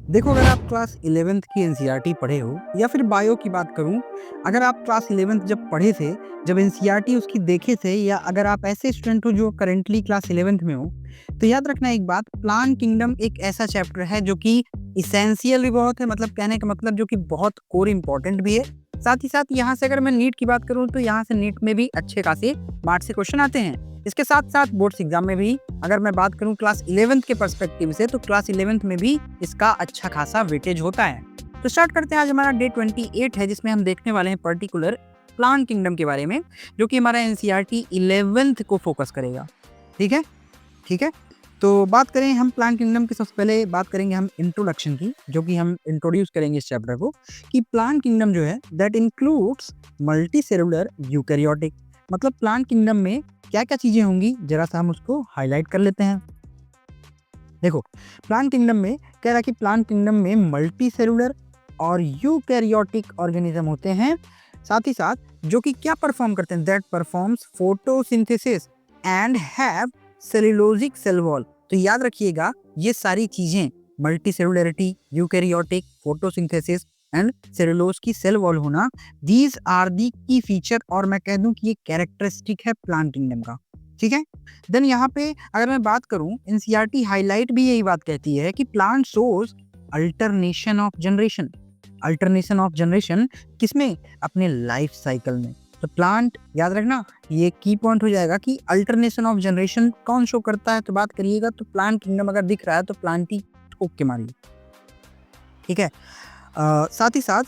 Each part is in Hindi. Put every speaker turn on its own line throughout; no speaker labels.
देखो, अगर आप क्लास 11th की एनसीईआरटी पढ़े हो या फिर बायो की बात करूं, अगर आप क्लास 11th जब पढ़े थे, जब एनसीईआरटी उसकी देखे थे, या अगर आप ऐसे स्टूडेंट हो जो करेंटली क्लास 11th में हो, तो याद रखना एक बात, प्लान किंगडम एक ऐसा चैप्टर है जो कि इसेंशियल भी बहुत है, मतलब कहने का मतलब जो कि बहुत कोर इंपॉर्टेंट भी है। साथ ही साथ यहाँ से अगर मैं नीट की बात करूँ तो यहाँ से नीट में भी अच्छे खासे मार्क्स से क्वेश्चन आते हैं। इसके साथ साथ बोर्ड्स एग्जाम में भी अगर मैं बात करूं क्लास 11th के पर्सपेक्टिव से, तो क्लास 11th में भी इसका अच्छा खासा वेटेज होता है। तो स्टार्ट करते हैं। आज हमारा डे 28 है, जिसमें हम देखने वाले हैं पर्टिकुलर प्लांट किंगडम के बारे में, जो कि हमारा एनसीईआरटी 11th को फोकस करेगा। ठीक है, ठीक है। तो बात करें हम प्लांट किंगडम की, सबसे पहले बात करेंगे हम इंट्रोडक्शन की, जो कि हम इंट्रोड्यूस करेंगे इस चैप्टर को, कि प्लांट किंगडम जो है that includes multi cellular eukaryotic. मतलब प्लांट किंगडम में क्या क्या चीजें होंगी, जरा सा हम उसको हाईलाइट कर लेते हैं। देखो, प्लांट किंगडम में कह रहा कि प्लांट किंगडम में मल्टी सेलुलर और यूकैरियोटिक ऑर्गेनिज्म होते हैं। साथ ही साथ जो कि क्या परफॉर्म करते हैं, that performs photosynthesis and have cellulosic cell wall. तो याद रखिएगा, ये सारी चीजें multi cellularity, eukaryotic, photosynthesis and cellulose की सेल वॉल होना, these are the key feature, और मैं कह दूं कि ये कैरेक्टरिस्टिक है प्लांट किंगडम का। ठीक है। देन यहाँ पे अगर मैं बात करूं, एनसीईआरटी हाईलाइट भी यही बात कहती है कि plant shows alternation of generation. Alternation of generation किसमें? अपने लाइफ साइकिल में। तो प्लांट, याद रखना ये की पॉइंट हो जाएगा कि अल्टरनेशन ऑफ जनरेशन कौन शो करता है। तो बात करिएगा तो प्लांट किंगडम अगर दिख रहा है तो प्लांट ही ठोक के मारिए। ठीक है। साथ ही साथ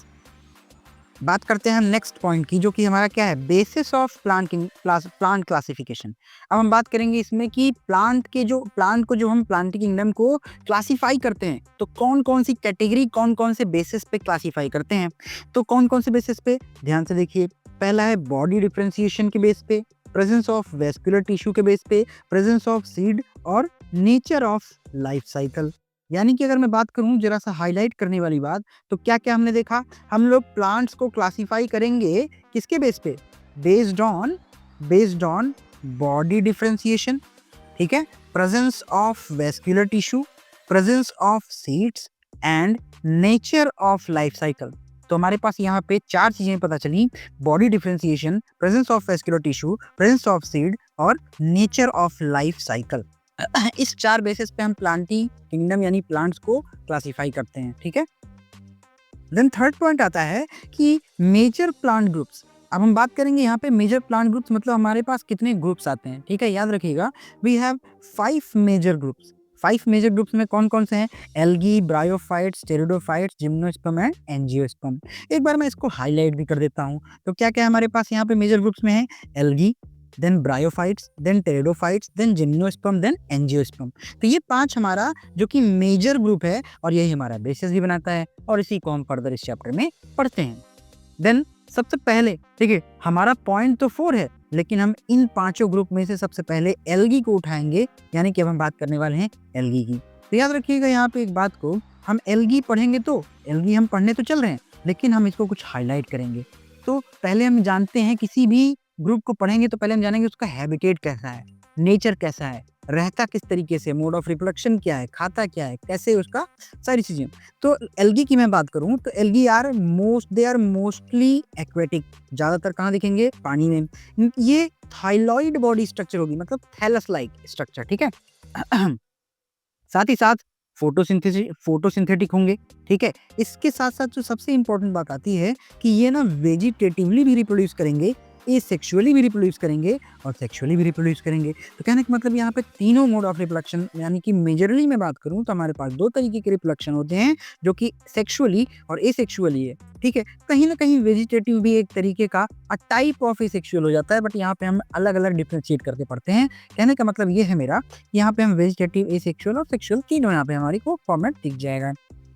बात करते हैं हम नेक्स्ट पॉइंट की, जो कि हमारा क्या है, बेसिस ऑफ प्लांट क्लासिफिकेशन। अब हम बात करेंगे इसमें कि प्लांट को जो हम प्लांट किंगडम को क्लासिफाई करते हैं, तो कौन कौन सी कैटेगरी, कौन कौन से बेसिस पे क्लासिफाई करते हैं। तो कौन कौन से बेसिस पे, ध्यान से देखिए। पहला है बॉडी डिफरेंशिएशन के बेस पे, प्रेजेंस ऑफ वेस्कुलर टिश्यू के बेस पे, प्रेजेंस ऑफ सीड, और नेचर ऑफ लाइफ साइकिल। यानी कि अगर मैं बात करूं जरा सा हाईलाइट करने वाली बात, तो क्या क्या हमने देखा, हम लोग प्लांट्स को क्लासिफाई करेंगे किसके बेस पे? Based on body differentiation. ठीक है। Presence of vascular tissue, presence of seeds and nature of life cycle. तो हमारे पास यहाँ पे चार चीजें पता चली: body differentiation, presence of vascular tissue, presence of seed और नेचर ऑफ लाइफ साइकिल। इस चार बेसिस पे हम प्लांटी किंगडम यानी प्लांट्स को क्लासिफाई करते हैं। ठीक है। देन थर्ड पॉइंट आता है कि मेजर प्लांट ग्रुप्स। अब हम बात करेंगे यहाँ पे मेजर प्लांट ग्रुप्स, मतलब हमारे पास कितने ग्रुप्स आते हैं। ठीक है, याद रखिएगा, we have 5 major groups. 5 major groups में कौन कौन से हैं? Algae, bryophytes, pteridophytes, gymnosperm and angiosperm. एक बार मैं इसको हाईलाइट भी कर देता हूँ। तो क्या क्या हमारे पास यहाँ पे मेजर ग्रुप्स में है? Algae, then bryophytes, then pteridophytes, then gymnosperm, then angiosperm. तो ये 5 हमारा जो कि मेजर ग्रुप है, और यही हमारा बेसिस भी बनाता है, और इसी को हम फर्दर इस चैप्टर में पढ़ते हैं। देन सबसे पहले, ठीक है, हमारा पॉइंट तो 4 है, लेकिन हम इन पांचों ग्रुप में से सबसे पहले एल्गी को उठाएंगे, यानी कि अब हम बात करने वाले हैं एल्गी की। तो याद रखिएगा यहाँ पे एक बात को, हम एल्गी पढ़ेंगे तो एल्गी हम पढ़ने तो चल रहे हैं, लेकिन हम इसको कुछ हाईलाइट करेंगे। तो पहले हम जानते हैं, किसी भी ग्रुप को पढ़ेंगे तो पहले हम जानेंगे उसका हैबिटेट कैसा है, नेचर कैसा है, रहता किस तरीके से, मोड ऑफ रिप्रोडक्शन क्या है, खाता क्या है, कैसे उसका, सारी चीजें। तो एल्गी की मैं बात करूं तो algae they are mostly aquatic. ज्यादातर कहाँ दिखेंगे? पानी में। ये थाइलॉइड बॉडी स्ट्रक्चर होगी, मतलब थैलस लाइक स्ट्रक्चर। ठीक है। साथ ही साथ फोटोसिंथेटिक होंगे। ठीक है। इसके साथ साथ जो सबसे इंपॉर्टेंट बात आती है कि ये ना वेजिटेटिवली भी रिप्रोड्यूस करेंगे, एसेक्सुअली भी रिप्रोड्यूस करेंगे, और सेक्सुअली भी रिप्रोड्यूस करेंगे। तो कहने का मतलब यहाँ पे तीनों मोड ऑफ रिप्रोडक्शन, यानी कि मेजरली मैं बात करूँ तो हमारे पास 2 तरीके के रिप्रोडक्शन होते हैं, जो कि सेक्सुअली और एसेक्सुअली है। ठीक है। कहीं ना कहीं वेजिटेटिव भी एक तरीके का टाइप ऑफ एसेक्सुअल हो जाता है, बट यहाँ पे हम अलग अलग डिफ्रेंशिएट करके पढ़ते हैं। कहने का मतलब ये है मेरा, यहाँ पे हम वेजिटेटिव, एसेक्सुअल और सेक्सुअल तीनों यहाँ पे हमारी को फॉर्मेट दिख जाएगा।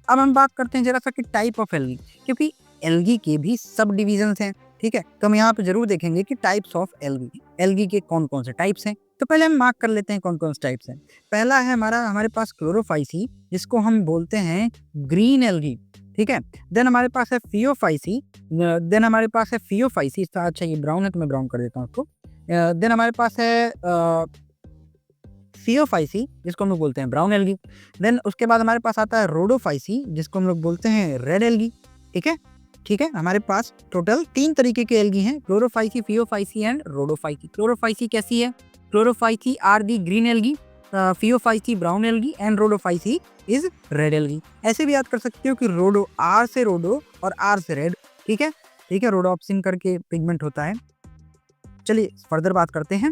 अब हम बात करते हैं जरा सा कि टाइप ऑफ एल्गी, क्योंकि एल्गी के भी सब डिविजन्स हैं। ठीक है। तो हम यहाँ पे जरूर देखेंगे कि टाइप्स ऑफ एल्गी के कौन कौन से टाइप्स हैं। तो पहले हम मार्क कर लेते हैं कौन कौन से टाइप्स हैं। पहला है हमारे पास क्लोरोफाइसी, जिसको हम बोलते हैं ग्रीन एल्गी। ठीक है। देन हमारे पास है फियोफाइसी। अच्छा ये ब्राउन है तो मैं ब्राउन कर देता हूँ उसको। देन हमारे पास है फियोफाइसी जिसको हम लोग बोलते हैं ब्राउन एल्गी। देन उसके बाद हमारे पास आता है रोडोफाइसी जिसको हम लोग बोलते हैं रेड एल्गी। ठीक है, ठीक है, हमारे पास टोटल 3 तरीके के एल्गी हैं, Chlorophyceae, Phaeophyceae and Rhodophyceae. Chlorophyceae कैसी है? Chlorophyceae are the green algae, Phaeophyceae brown algae and Rhodophyceae is red algae. ऐसे भी याद कर सकते हो कि रोडो, आर से रोडो और आर से रेड। ठीक है, ठीक है, रोडोप्सिन करके पिगमेंट होता है। चलिए फर्दर बात करते हैं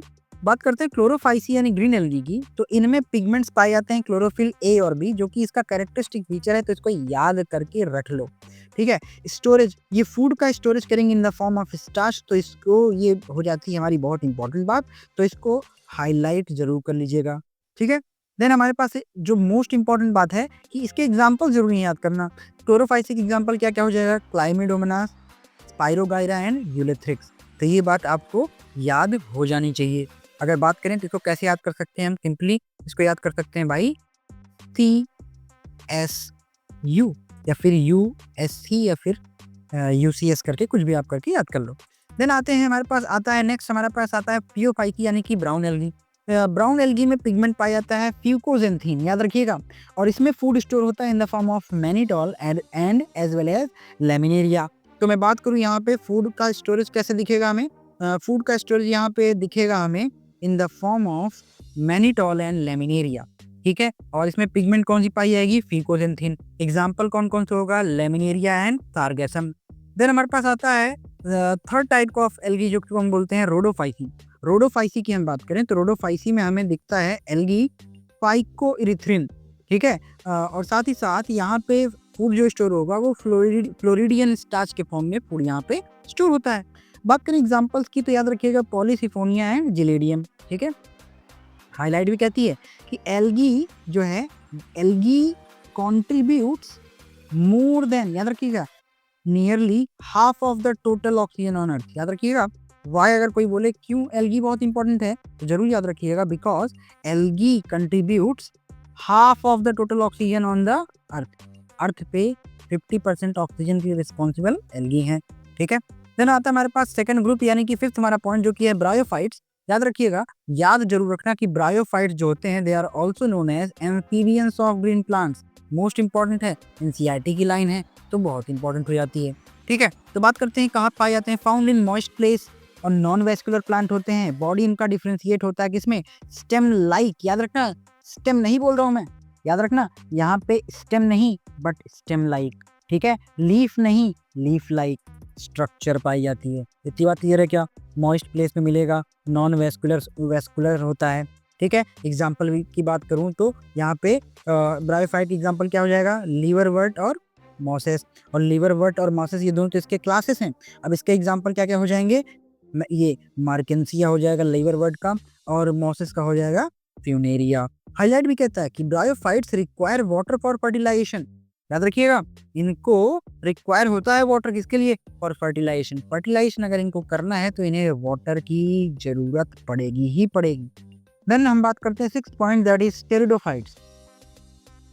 क्लोरोफाइसी यानी ग्रीन एल्गी की। तो इनमें पिगमेंट्स पाए जाते हैं क्लोरोफिल ए और बी, जो कि इसका कैरेक्टरिस्टिक फीचर है, तो इसको याद करके रख लो। ठीक है, स्टोरेज, ये फूड का स्टोरेज करेंगे इन द फॉर्म ऑफ स्टार्च, तो इसको ये हो जाती है हमारी बहुत इंपॉर्टेंट बात, तो इसको हाईलाइट जरूर कर लीजिएगा। ठीक है, देन हमारे पास जो मोस्ट इंपॉर्टेंट बात है कि इसके एग्जाम्पल जरूर नहीं याद करना। क्लोरोफाइसी के एग्जाम्पल क्या क्या हो जाएगा? क्लाइमिडोमोनास, स्पाइरोगाइरा एंड यूलेथ्रिक्स। तो ये बात आपको याद हो जानी चाहिए। अगर बात करें तो इसको कैसे याद कर सकते हैं हम? सिंपली इसको याद कर सकते हैं भाई CSU या फिर USC या फिर UCS करके कुछ भी आप करके याद कर लो। देन आते हैं, हमारे पास आता है नेक्स्ट, हमारे पास आता है फियोफाइसी यानी कि ब्राउन एल्गी। ब्राउन एल्गी में पिगमेंट पाया जाता है फ्यूकोजेंथीन, याद रखिएगा, और इसमें फूड स्टोर होता है in the form of mannitol and as well as laminaria. तो मैं बात करूं यहाँ पे फूड का स्टोरेज कैसे दिखेगा हमें? फूड का स्टोरेज यहाँ पे दिखेगा हमें इन the form of mannitol and laminaria. ठीक है, और इसमें पिगमेंट कौन सी पाई जाएगी? फिकोजेंथिन। एग्जाम्पल कौन कौन सा होगा? Laminaria and sargassum. देन हमारे पास आता है थर्ड टाइप ऑफ एल्गी जो हम बोलते हैं रोडोफाइसी। रोडोफाइसी की हम बात करें तो रोडोफाइसी में हमें दिखता है एल्गी फाइकोइरिथ्रिन। ठीक है, और साथ ही साथ यहाँ पे फूड जो स्टोर होगा वो फ्लोरिडियन स्टार्च के फॉर्म में फूड यहाँ पे स्टोर होता है। बात करें एग्जांपल्स की तो याद रखिएगा पॉलीसिफोनिया एंड जिलेडियम। ठीक है, हाईलाइट भी कहती है कि एल्गी जो है, एल्गी कॉन्ट्रीब्यूट्स मोर देन, याद रखिएगा, nearly half of the total oxygen on earth. याद रखिएगा वाई, अगर कोई बोले क्यों एल्गी बहुत इंपॉर्टेंट है तो जरूर याद रखिएगा because algae contributes half of the total oxygen on the earth. Earth पे 50% ऑक्सीजन की रिस्पॉन्सिबल एल्गी हैं। ठीक है, देन आता है हमारे पास सेकंड ग्रुप यानी कि फिफ्थ हमारा पॉइंट जो कि है ब्रायोफाइट्स। याद रखिएगा, याद जरूर रखना कि ब्रायोफाइट्स जो होते हैं they are also known as amphibians of green plants. Most important है, एनसीईआरटी की लाइन है तो बहुत इंपॉर्टेंट हो जाती है। ठीक है, तो बात करते हैं कहाँ पाए जाते हैं। फाउंड इन मॉइस्ट प्लेस और नॉन वेस्कुलर प्लांट होते हैं। बॉडी इनका डिफ्रेंशिएट होता है किसमें? Stem like. याद रखना, स्टेम नहीं बोल रहा हूँ मैं, याद रखना यहाँ पे स्टेम नहीं बट स्टेम लाइक। ठीक है, लीफ नहीं, लीफ लाइक स्ट्रक्चर पाई जाती है। इतनी बात क्लियर है क्या? मॉइस्ट प्लेस में मिलेगा, नॉन वेस्कुलर होता है। ठीक है, एग्जाम्पल की बात करूं तो यहाँ पे ब्रायोफाइट एग्जाम्पल क्या हो जाएगा? लीवरवर्ट और मॉसेस। और लीवरवर्ट और मॉसेस ये दोनों तो इसके क्लासेस हैं। अब इसके एग्जाम्पल क्या क्या हो जाएंगे? ये मार्केंसिया हो जाएगा लीवरवर्ट का, और मॉसेस का हो जाएगा फ्यूनेरिया। हाईलाइट भी कहता है कि bryophytes require water for fertilisation. याद रखिएगा, इनको रिक्वायर होता है वाटर किसके लिए? For fertilisation. फर्टिलाइजेशन अगर इनको करना है तो इन्हें वाटर की जरूरत पड़ेगी ही पड़ेगी। देन हम बात करते हैं sixth point, that is pteridophytes.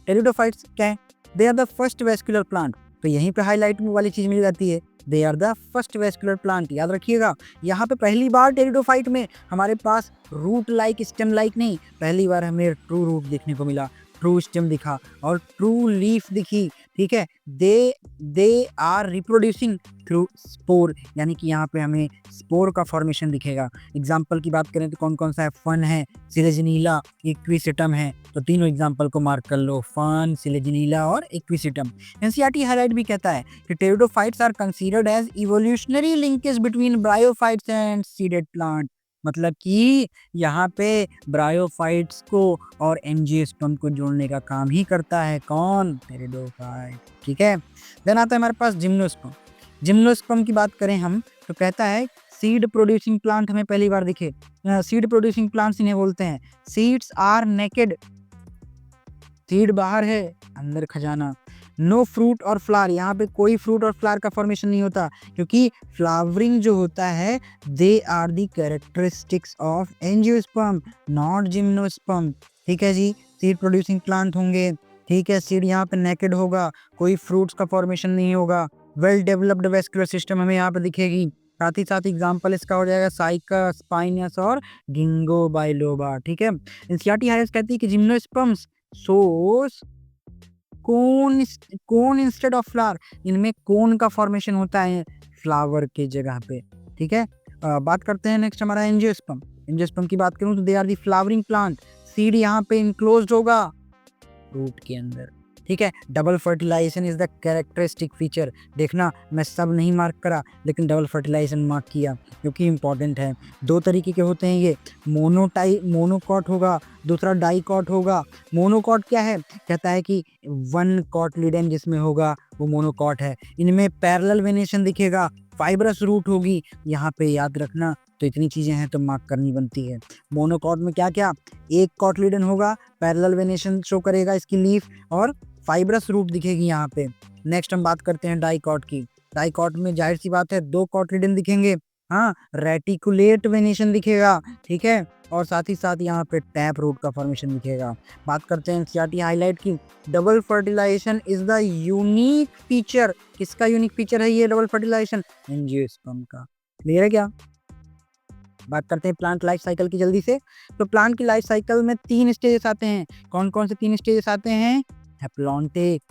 Pteridophytes क्या है? They are the first vascular plant. तो यहीं पे हाईलाइट वाली चीज मिल जाती है, they are the first vascular plant. याद रखिएगा, यहाँ पे पहली बार टेरिडोफाइट में हमारे पास रूट लाइक स्टेम लाइक नहीं, पहली बार हमें ट्रू रूट देखने को मिला, ट्रू स्टेम दिखा और ट्रू लीफ दिखी। ठीक है, they are reproducing through spore, यानी कि यहाँ पे हमें स्पोर का फॉर्मेशन दिखेगा। एग्जाम्पल की बात करें तो कौन कौन सा है? फन है, सिलेजनीला, इक्विसिटम है। तो तीनों एग्जाम्पल को मार्क कर लो, फन, सिलेजनीला और इक्विसिटम। एनसीईआरटी हाईलाइट भी कहता है कि pteridophytes are considered as evolutionary linkage between bryophytes and seeded plant. मतलब कि यहाँ पे ब्रायोफाइट्स को और एंजियोस्पर्म को जोड़ने का काम ही करता है कौन? टेरिडोफाइट। ठीक है, देन आता है हमारे पास जिम्नोस्पर्म। जिम्नोस्पर्म की बात करें हम तो कहता है सीड प्रोड्यूसिंग प्लांट हमें पहली बार दिखे। सीड प्रोड्यूसिंग प्लांट्स इन्हें बोलते हैं। सीड्स आर नेकेड, सीड बाहर है, अंदर खजाना। नो फ्रूट और फ्लावर, यहाँ पे कोई फ्रूट और फ्लावर का फॉर्मेशन नहीं होता, क्योंकि फ्लावरिंग जो होता है they are the characteristics of angiosperm not gymnosperm. ठीक है जी, सीड प्रोड्यूसिंग प्लांट होंगे। ठीक है, सीड यहाँ पे नेकेड होगा, कोई फ्रूट्स का फॉर्मेशन नहीं होगा। वेल डेवलप्ड वेस्कुलर सिस्टम हमें यहाँ पे दिखेगी। साथ ही साथ एग्जाम्पल इसका हो जाएगा साइका, स्पाइनस और गिंगो बाइलोबा। ठीक है, एनसीईआरटी हायर्स कहती है कि gymnosperms source cone instead of flower, इनमें कोन का फॉर्मेशन होता है फ्लावर के जगह पे। ठीक है, बात करते हैं नेक्स्ट हमारा एंजियोस्पर्म। एंजियोस्पर्म की बात करूं तो they are the flowering plant, seed यहाँ पे इनक्लोज्ड होगा रूट के अंदर। ठीक है, double fertilisation is the characteristic feature. देखना मैं सब नहीं मार्क करा, लेकिन डबल फर्टिलाइजेशन मार्क किया क्योंकि इंपॉर्टेंट है। दो तरीके के होते हैं ये, मोनोकॉट होगा, दूसरा डाइकॉट होगा। मोनोकॉट क्या है, कहता है कि वन कॉटलिडन जिसमें होगा वो मोनोकॉट है। इनमें पैरेलल वेनेशन दिखेगा, फाइब्रस रूट होगी, यहाँ पे याद रखना। तो इतनी चीजें हैं तो मार्क करनी बनती है। मोनोकॉट में क्या क्या, एक कॉटलिडन होगा, पैरेलल वेनेशन शो करेगा इसकी लीफ, और फाइब्रस रूट दिखेगी यहाँ पे। नेक्स्ट हम बात करते हैं डाइकॉट की। डाइकॉट में जाहिर सी बात है दो कॉटलिडन दिखेंगे, हाँ, रेटिकुलेट वेनेशन दिखेगा। ठीक है, और साथ ही साथ यहाँ पे टैप रूट का फॉर्मेशन दिखेगा। बात करते हैं एनसीईआरटी हाईलाइट की, double fertilisation is the unique feature. किसका यूनिक फीचर है ये डबल फर्टिलाइजेशन? एंजियोस्पर्म का। क्लियर है क्या? बात करते हैं प्लांट लाइफ साइकिल की जल्दी से। तो प्लांट की लाइफ साइकिल में 3 स्टेजेस आते हैं। कौन कौन से 3 स्टेजेस आते हैं? Haplontic,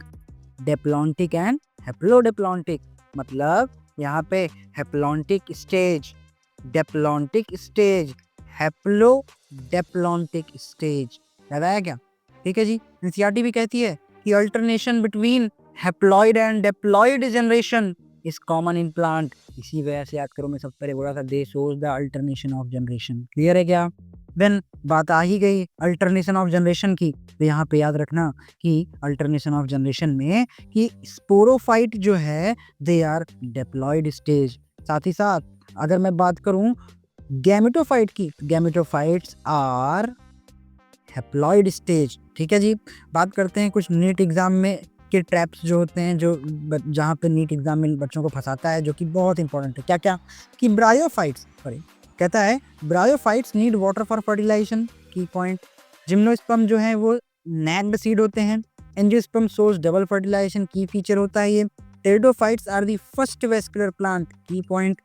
diplontic and haplodiplontic. मतलब यहाँ पे haplontic stage, diplontic stage, haplodiplontic stage. याद आया क्या? ठीक है जी। एनसीईआरटी भी कहती है कि alternation between haploid and diploid generation is common in plant. इसी वजह से याद करो, मैं सब पहले बोला था, दे shows the alternation of generation. Clear है क्या? देन बात आ ही गई अल्टरनेशन ऑफ जनरेशन की, तो यहाँ पे याद रखना कि अल्टरनेशन ऑफ जनरेशन में कि स्पोरोफाइट जो है दे आर डेप्लॉइड स्टेज। साथ ही साथ अगर मैं बात करूं गैमेटोफाइट की, गैमेटोफाइट्स आर हैप्लॉइड स्टेज। ठीक है जी। बात करते हैं कुछ नीट एग्जाम में के ट्रैप्स जो होते हैं, जो जहाँ पे नीट एग्जाम में बच्चों को फंसाता है, जो कि बहुत इंपॉर्टेंट है। क्या क्या? कि ब्रायोफाइट्स, सॉरी, कहता है bryophytes need water for fertilisation. Key point, gymnosperm जो है वो नैक्ड सीड होते हैं। Angiosperm source double fertilisation, key feature होता है ये। Pteridophytes are the first vascular plant. Key point,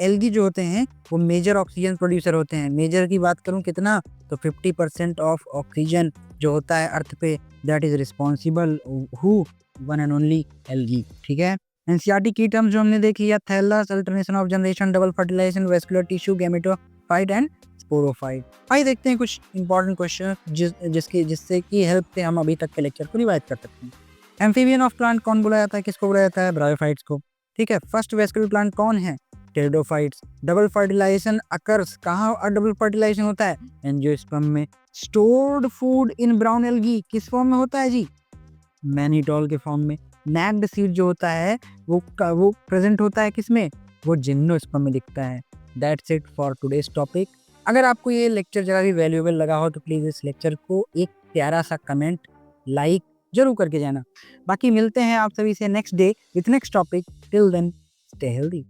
algae जो होते हैं वो मेजर ऑक्सीजन प्रोड्यूसर होते हैं। मेजर की बात करूं कितना, तो 50% ऑफ ऑक्सीजन जो होता है अर्थ पे, that is responsible who, one and only algae. ठीक है। एनसीईआरटी की टर्म्स जो हमने देखी है, thallus, alternation of generation, double fertilisation, vascular tissue, gametophyte and sporophyte. आइए देखते हैं कुछ इंपॉर्टेंट क्वेश्चन जिससे की हेल्प से हम अभी तक के लेक्चर को रिवाइज कर सकते हैं। एम्फीबियन ऑफ प्लांट कौन बोला जाता है, किसको बोला जाता है? ब्रायोफाइट्स को। ठीक है। फर्स्ट वेस्कुलर प्लांट कौन है? टेरिडोफाइट्स। डबल फर्टिलाइजेशन अकर्स, कहाँ डबल फर्टिलाइजेशन होता है? एंजियोस्पर्म में। Stored food in brown algae, किस फॉर्म में होता है जी? मैनीटॉल के फॉर्म में। नैक्ड सीड जो होता है वो प्रेजेंट होता है किसमें? वो जिम्नोस्पर्म में दिखता है। That's it for today's topic. अगर आपको ये लेक्चर जरा भी वैल्यूएबल लगा हो तो प्लीज इस लेक्चर को एक प्यारा सा कमेंट, लाइक जरूर करके जाना। बाकी मिलते हैं आप सभी से next day with next topic. Till then stay healthy.